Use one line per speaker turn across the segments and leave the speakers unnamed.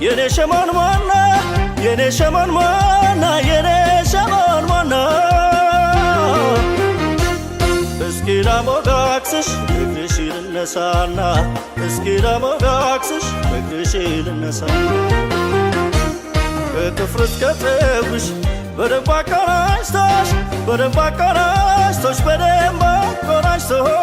የኔ ሸማን ማና የኔ ሸማን ማና የኔ ሸማን ማና እስኪ ላሞጋግስሽ እግርሽ ልነሳና እስኪ ላሞጋግስሽ እግርሽ ልነሳና ከጥፍር እስከ ፀጉርሽ በደንብ አቆራጭቶሽ በደንብ አቆራጭቶሽ በደንብ አቆራጭቶሽ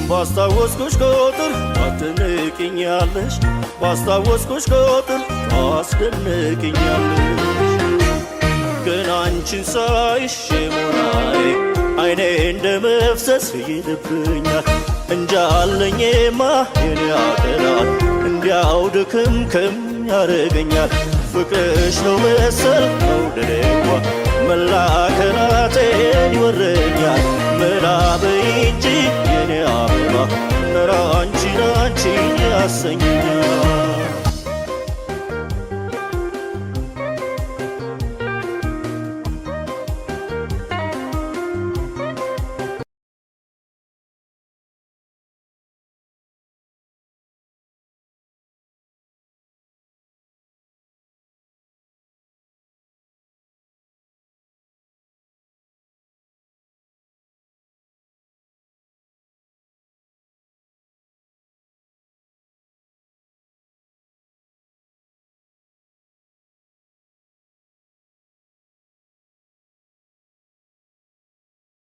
ባስታወስኩሽ ቁጥር ታስደንቅኛለሽ ባስታወስኩሽ ቁጥር ታስደንቅኛለሽ ግን አንቺን ሳይሽ ሞራዬ አይኔ እንደ መፍሰስ ይልብኛል እንጃለኝማ የኔ አደራት እንዲያው ድክምክም ያረገኛል ፍቅርሽ ነው መሰል መውደዴዋ መላከናቴን ይወረኛል መላ በይ እንጂ የኔ አበባ ኧረ አንቺን አንቺን ያሰኘኛል